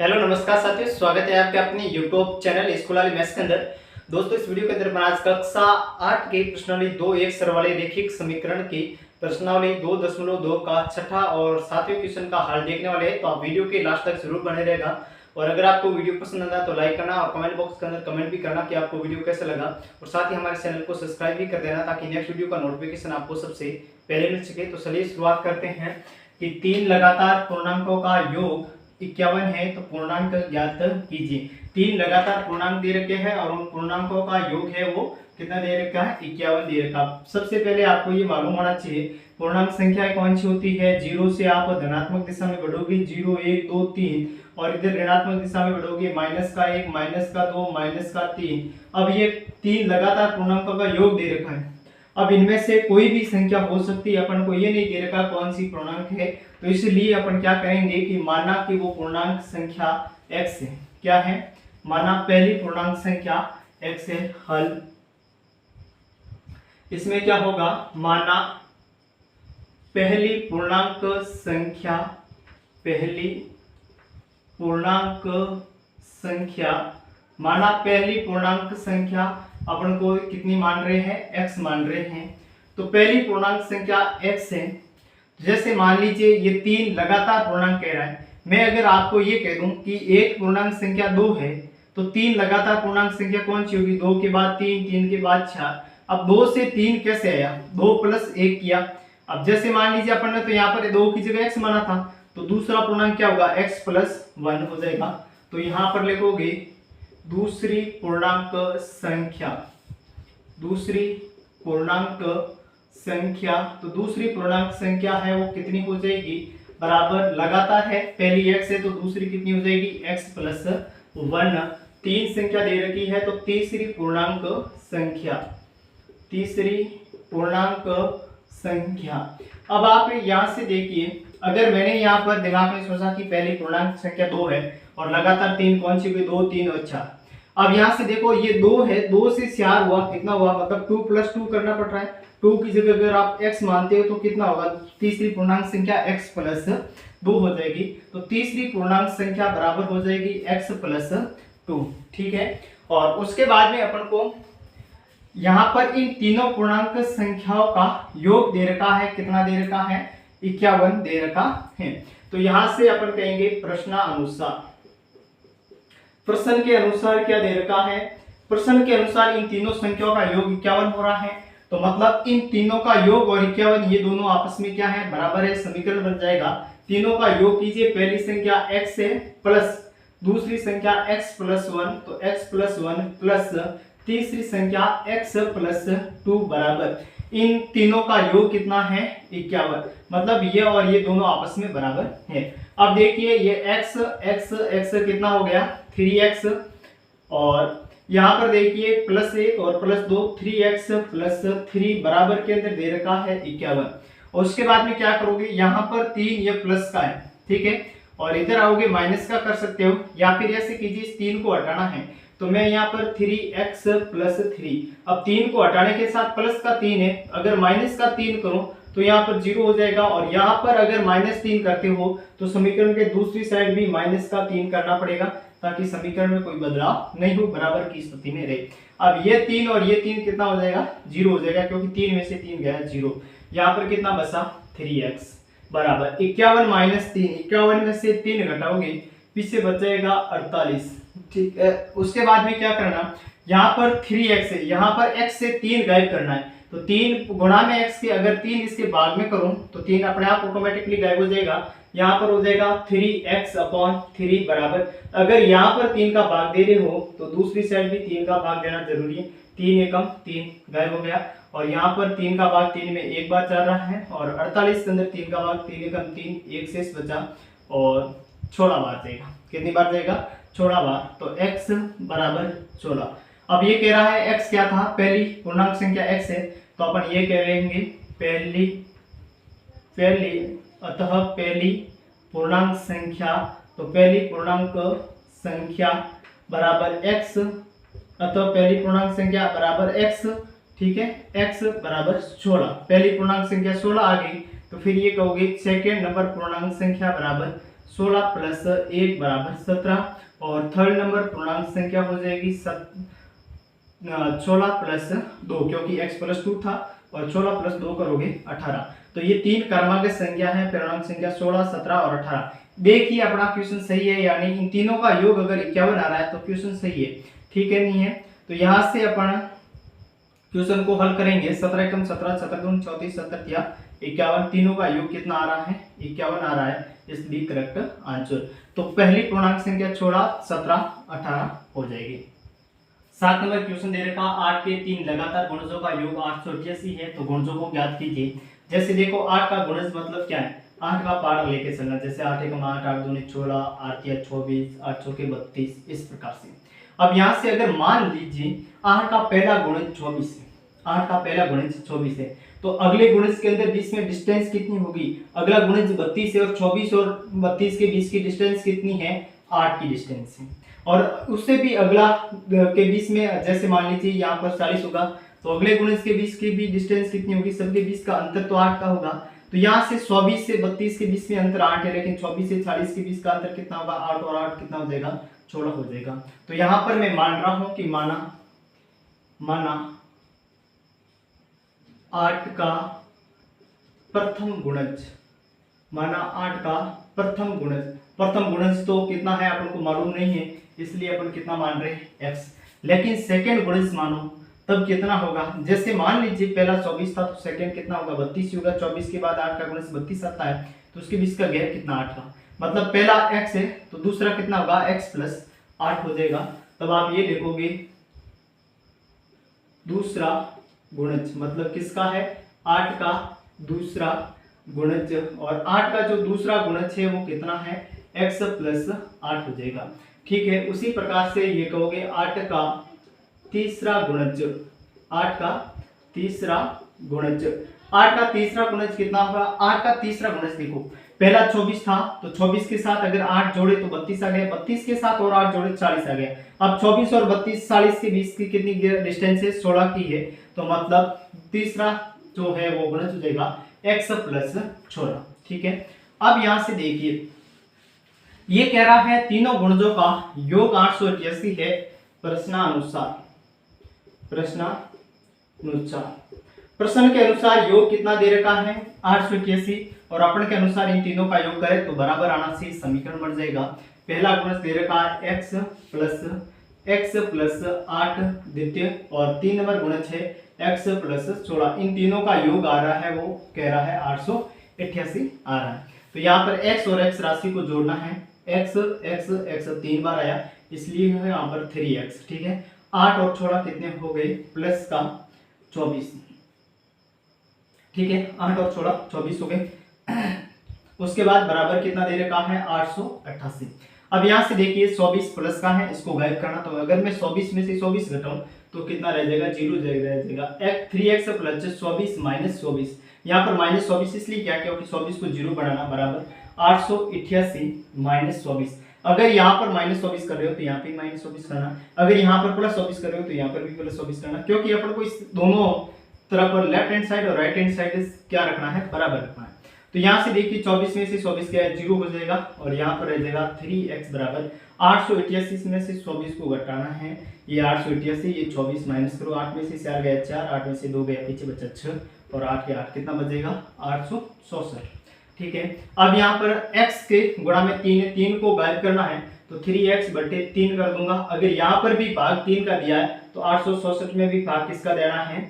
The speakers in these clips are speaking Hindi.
हेलो नमस्कार साथियों, स्वागत है आपके अपने यूट्यूब चैनल स्कूल वाले मैथ्स के अंदर। दोस्तों, इस वीडियो के अंदर मैं आज कक्षा 8 के प्रश्नावली 2 सर वाले रैखिक समीकरण की प्रश्नावली 2.2 का छठा और सातवें क्वेश्चन का हल देखने वाले हैं। तो आप वीडियो के लास्ट तक जरूर बने रहेगा और अगर आपको वीडियो पसंद आता है तो लाइक करना और कमेंट बॉक्स के अंदर कमेंट भी करना कि आपको वीडियो कैसा लगा और साथ ही हमारे चैनल को सब्सक्राइब भी कर देना ताकि नेक्स्ट वीडियो का नोटिफिकेशन आपको सबसे पहले मिल सके। तो चलिए शुरुआत करते हैं कि 3 लगातार पूर्णांकों का योग 51 है तो पूर्णांक ज्ञात कीजिए। 3 लगातार पूर्णांक दे रखे हैं और उन पूर्णांकों का योग है वो कितना दे रखा है, 51 दे रखा। सबसे पहले आपको ये मालूम होना चाहिए पूर्णांक संख्या कौन सी होती है। 0 से आप धनात्मक दिशा में बढ़ोगे, 0 1 2 3 और इधर ऋणात्मक दिशा में बढ़ोगे, माइनस का 1 माइनस का 2 माइनस का 3। अब ये 3 लगातार पूर्णांकों का योग दे रखा है। अब इनमें से कोई भी संख्या हो सकती है, अपन को ये नहीं दे रखा कौन सी पूर्णांक है, तो इसलिए अपन क्या करेंगे कि माना कि वो पूर्णांक संख्या x है। क्या है? माना पहली पूर्णांक संख्या x है। हल इसमें क्या होगा, माना पहली पूर्णांक संख्या माना पहली पूर्णांक संख्या अपन को कितनी मान रहे हैं, x मान रहे हैं। तो पहली पूर्णांक संख्या x है। जैसे मान लीजिए ये 3 लगातार पूर्णांक कह रहा है, मैं अगर आपको ये कह दूं कि एक पूर्णांक संख्या 2 है तो 3 लगातार पूर्णांक संख्या कौन सी होगी, 2 के बाद 3, 3 के बाद 6। अब 2 से 3 कैसे आया, 2 प्लस 1 किया। अब जैसे मान लीजिए अपन ने तो यहाँ पर 2 की जगह x माना था तो दूसरा पूर्णांक क्या होगा, x प्लस 1 हो जाएगा। तो यहाँ पर लिखोगे दूसरी पूर्णांक संख्या तो दूसरी पूर्णांक संख्या है वो कितनी हो जाएगी, बराबर लगातार है, पहली x है तो दूसरी कितनी हो जाएगी, x प्लस 1। 3 संख्या दे रखी है तो तीसरी पूर्णांक संख्या। अब आप यहां से देखिए, अगर मैंने यहाँ पर दिमाग में सोचा कि पहली पूर्णांक संख्या 2 है और लगातार 3 कौन सी हुई, 2 3 और 4। अब यहाँ से देखो ये 2 है, 2 से 4 हुआ, कितना हुआ, मतलब 2 प्लस 2 करना पड़ रहा है। 2 की जगह अगर आप x मानते हो तो कितना होगा, तीसरी पूर्णांक संख्या x प्लस 2 हो जाएगी। तो तीसरी पूर्णांक संख्या बराबर हो जाएगी x प्लस 2। ठीक है, और उसके बाद में अपन को यहाँ पर इन तीनों पूर्णांक संख्याओं का योग दे रखा है, कितना दे रखा है, 51 दे रखा है। तो यहां से अपन कहेंगे प्रश्न के अनुसार क्या दे रखा है, प्रश्न के अनुसार इन तीनों संख्याओं का योग 51 हो रहा है। तो मतलब इन तीनों का योग और 51 ये दोनों आपस में क्या है, बराबर है। समीकरण बन जाएगा, तीनों का योग कीजिए, पहली संख्या x है प्लस दूसरी संख्या x प्लस 1 तो x प्लस 1 प्लस तीसरी संख्या x प्लस 2 बराबर इन तीनों का योग कितना है, 51। मतलब ये और ये दोनों आपस में बराबर है। अब देखिए ये x कितना हो गया, 3x, और यहाँ पर देखिए प्लस 1 और प्लस 2, 3x प्लस 3 बराबर के अंदर दे रखा है 51। और उसके बाद में क्या करोगे, यहाँ पर 3 ये प्लस का है, ठीक है, और इधर आओगे माइनस का कर सकते हो, या फिर ऐसे कीजिए इस 3 को हटाना है तो मैं यहाँ पर 3x प्लस 3, अब 3 को हटाने के साथ प्लस का 3 है, अगर माइनस का 3 करो तो यहाँ पर 0 हो जाएगा, और यहाँ पर अगर माइनस 3 करते हो तो समीकरण के दूसरी साइड भी माइनस का 3 करना पड़ेगा ताकि समीकरण में कोई बदलाव नहीं हो, बराबर की स्थिति में रहे। अब ये 3 और ये 3 कितना हो जाएगा, 0 हो जाएगा, क्योंकि 3 में से 3 गया 0। यहाँ पर कितना बचा, 3x बराबर 51 माइनस 3, 51 में से 3 घटाओगे पीछे बच जाएगा 48। ठीक है, उसके बाद में क्या करना, यहाँ पर 3x है, यहाँ पर x से 3 गायब करना है तो 3 गुणा में x के अगर 3 इसके भाग में करूं तो 3 अपने आप ऑटोमेटिकली गायब हो जाएगा। यहाँ पर हो जाएगा 3x अपॉन 3 बराबर, अगर यहाँ पर 3 का भाग दे रहे हो तो दूसरी साइड भी 3 का भाग देना जरूरी है। 3 एकम 3 गायब हो गया, और यहाँ पर 3 का भाग 3 में एक बार चल रहा है, और 48 के अंदर 3 का भाग 3 एकम 3, एक शेष बचा और 16 बार जाएगा। कितनी बार जाएगा, 16 बार। तो x बराबर 16। अब ये कह रहा है x क्या था, पहली पूर्णांक संख्या x है, तो अपन ये कह लेंगे अतः पहली पूर्णांक संख्या, तो पहली पूर्णांक संख्या बराबर x, अतः पहली पूर्णांक संख्या बराबर x। ठीक है, x बराबर 16, पहली पूर्णांक संख्या 16 आ गई तो फिर ये कहोगे सेकेंड नंबर पूर्णांक संख्या बराबर 16 प्लस 1 बराबर 17, और थर्ड नंबर पूर्णांक संख्या हो जाएगी 16 प्लस 2, क्योंकि x प्लस 2 था, और 16 प्लस 2 करोगे 18। तो ये तीन क्रमांक संख्या है, पूर्णांक संख्या 16, 17 और 18। देखिए अपना क्वेश्चन सही है, यानी इन तीनों का योग अगर 51 आ रहा है तो क्वेश्चन सही है, ठीक है नहीं है। तो यहाँ से अपन क्वेश्चन को हल करेंगे। 17 एकम 17, 17 दूनी 34, 17 या 51, तीनों का योग कितना आ रहा है? 51 आ रहा है, इस दी करेक्ट आंसर। तो पहली पूर्णांक संख्या 16, 17, 18 हो जाएगी। 7 नंबर क्वेश्चन दे रखा 8 के 3 लगातार गुणजों का योग 888 है, तो गुणजों को ज्ञात कीजिए। जैसे देखो 8 का गुणज मतलब क्या है? 8 का पार लेके चलना, जैसे 8 एकम 8, 8 दूनी 16, 8 तिया 24, 8 चौके 32, इस प्रकार से। अब यहाँ से अगर मान लीजिए 8 का पहला गुणज 24 है, 8 का पहला गुणज 24 है, तो अगले गुणज के अंदर बीच में डिस्टेंस कितनी होगी? अगला गुणज 32 है, और 24 और 32 के बीच की डिस्टेंस कितनी है? 8 की डिस्टेंस है। और उससे भी अगला के बीच में, जैसे मान लीजिए यहाँ पर 40 होगा, तो अगले गुणज के बीच की भी डिस्टेंस कितनी होगी? सबके बीच का अंतर तो 8 का होगा। तो यहाँ से 24 से 32 के बीच में अंतर 8 है, लेकिन 24 से 40 के बीच का अंतर कितना होगा? 8, और 8 कितना हो जाएगा? 16 हो जाएगा। तो यहाँ पर मैं मान रहा हूं कि माना 8 का प्रथम गुणज, माना 8 का प्रथम गुणज तो कितना है अपन को मालूम नहीं है, इसलिए अपन कितना मान रहे हैं? x। लेकिन सेकंड गुणज मानो तब कितना होगा? जैसे मान लीजिए पहला 24 था, तो सेकंड कितना होगा? 32 होगा। 24 के बाद 8 का गुणज 32 आता है, तो उसके बीच का गैप कितना? 8 का। मतलब पहला x है, तो दूसरा कितना होगा? x प्लस 8 हो जाएगा। तब आप ये लिखोगे दूसरा गुणज, मतलब किसका है? 8 का दूसरा गुणज, और 8 का जो दूसरा गुणज है वो कितना है? x प्लस 8 हो जाएगा, ठीक है। उसी प्रकार से ये कहोगे 8 का तीसरा गुणज, 8 का तीसरा गुणज, 8 का तीसरा गुणज कितना होगा? 8 का तीसरा गुणज देखो, पहला 24 था, तो 24 के साथ अगर 8 जोड़े तो 32 आ गया, 32 के साथ और 8 जोड़े 40 आ गया। अब 24 और 32 40 के बीच की कितनी डिस्टेंस है? 16 की है। तो मतलब तीसरा जो है वो गुणज हो जाएगा x प्लस 16, ठीक है। अब यहां से देखिए ये कह रहा है तीनों गुणजों का योग 888 है प्रश्न के अनुसार योग कितना दे रखा है? 888, और अपन के अनुसार इन तीनों का योग करें तो बराबर आना से समीकरण बन जाएगा। पहला गुणज दे रखा है x प्लस 8 द्वितीय, और 3 नंबर गुणज है x प्लस 16। इन तीनों का योग आ रहा है, वो कह रहा है 888 आ रहा है। तो यहाँ पर x और x राशि को जोड़ना है, x 3 बार आया, इसलिए है यहाँ पर 3x, ठीक है। 8 और 16 कितने हो गए? प्लस का 24, ठीक है। 8 और 16 24 हो गए। उसके बाद बराबर कितना दे रखा है? 888। अब यहाँ से देखिए 24 प्लस का है, इसको गायब करना, तो अगर मैं 24 में से 24 घटाऊं तो कितना रह जाएगा? 0 रह जाएगा। 3x प्लस 24 माइनस 24, यहाँ पर माइनस 24 इसलिए क्या, क्योंकि 24 को 0 बनाना, बराबर 888 माइनस 24। अगर यहाँ पर माइनस 24 कर रहे हो तो यहाँ पे माइनस 24 करना, अगर यहाँ पर प्लस 24 कर रहे हो तो यहाँ पर भी प्लस 24 करना, क्योंकि अपन को इस दोनों तरफ पर लेफ्ट हैंड साइड और राइट हैंड साइड क्या रखना है? बराबर रखना है। तो यहाँ से देखिए 24 में से 24 क्या है? 0 हो जाएगा, और यहाँ पर रह जाएगा 3x बराबर 888 में से 24 को घटाना है, ये 888, ये 24 माइनस करो, 8 में से 4 गया 4, 8 में से 2 गया पीछे बचा 6, और 8 के 8 कितना बचेगा? 864, ठीक है। अब यहाँ पर x के गुणा में 3 है, 3 को गायब करना है, तो 3x बटे 3 कर दूंगा। अगर यहाँ पर भी भाग 3 का दिया है तो 864 में भी भाग किसका देना है?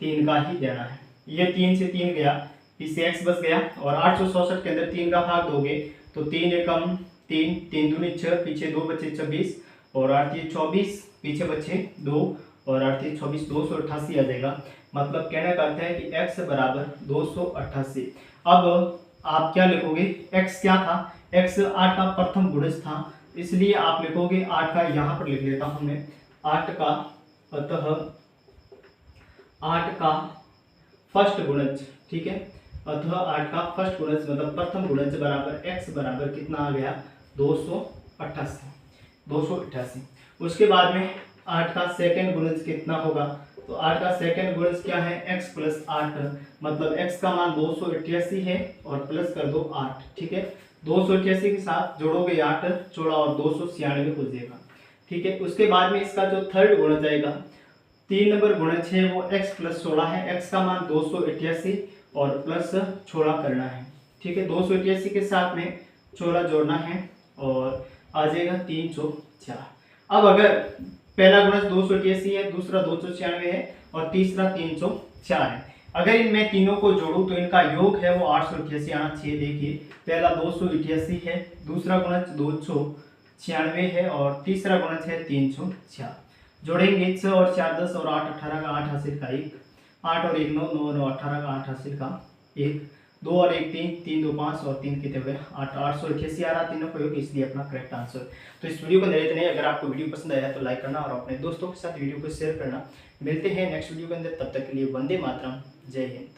3 का ही देना है। ये 3 से 3 गया, पीछे x बच गया, और 864 के अंदर 3 का भाग दोगे तो 3 एकम 3, 3 दूनी 6, पीछे 2 बचे 26, और 8 24, पीछे बचे 2, और 8 24, 288 आ जाएगा। मतलब कहना करते हैं कि x बराबर 288। अब आप क्या लिखोगे? x क्या था? x 8 का प्रथम गुणज था, इसलिए आप लिखोगे 8 का, यहाँ पर लिख लेता हूं मैं 8 का, अतः 8 का फर्स्ट गुणज, ठीक है। अतः 8 का फर्स्ट गुणज मतलब प्रथम गुणज बराबर x बराबर कितना आ गया? 288। उसके बाद में 8 का सेकंड गुणज कितना होगा? तो 8 का सेकंड गुणज क्या है? x प्लस 8, मतलब x का मान 288 है और प्लस कर दो 8, ठीक है। 288 के साथ जोड़ोगे 8 16 और 296 हो जाएगा। ठीक है, उसके बाद में इसका जो थर्ड गुणज आएगा 3 नंबर गुणज है वो x प्लस 16 है। x का मान 288 और प्लस 16 करना है। ठीक है, 288 के साथ में 16 जोड़ना है और आ जाएगा 3 चौक 4। अब अगर पहला गुणज 288 है, दूसरा 296 है और तीसरा 3 चौक 4 है, अगर इनमें तीनों को जोड़ूं तो इनका योग है वो 888 आना चाहिए। देखिए पहला 288 है, दूसरा गुणज 296 है और तीसरा गुणज है 304। जोड़ेंगे 6 और 4 10 और 8 18 का 8 हासिल का 1, 8 और 1 9 9 और 18 का 8 हासिल का 1, 2 और 1 3 3 2 5 और 3 कितने हुए 8 888 आ रहा तीनों का योग, इसलिए अपना करेक्ट आंसर। तो इस वीडियो को अंदर इतने, अगर आपको वीडियो पसंद आया तो लाइक करना और अपने दोस्तों के साथ वीडियो को शेयर करना। मिलते हैं नेक्स्ट वीडियो के अंदर, तब तक के लिए वंदे मातरम, जय हिंद।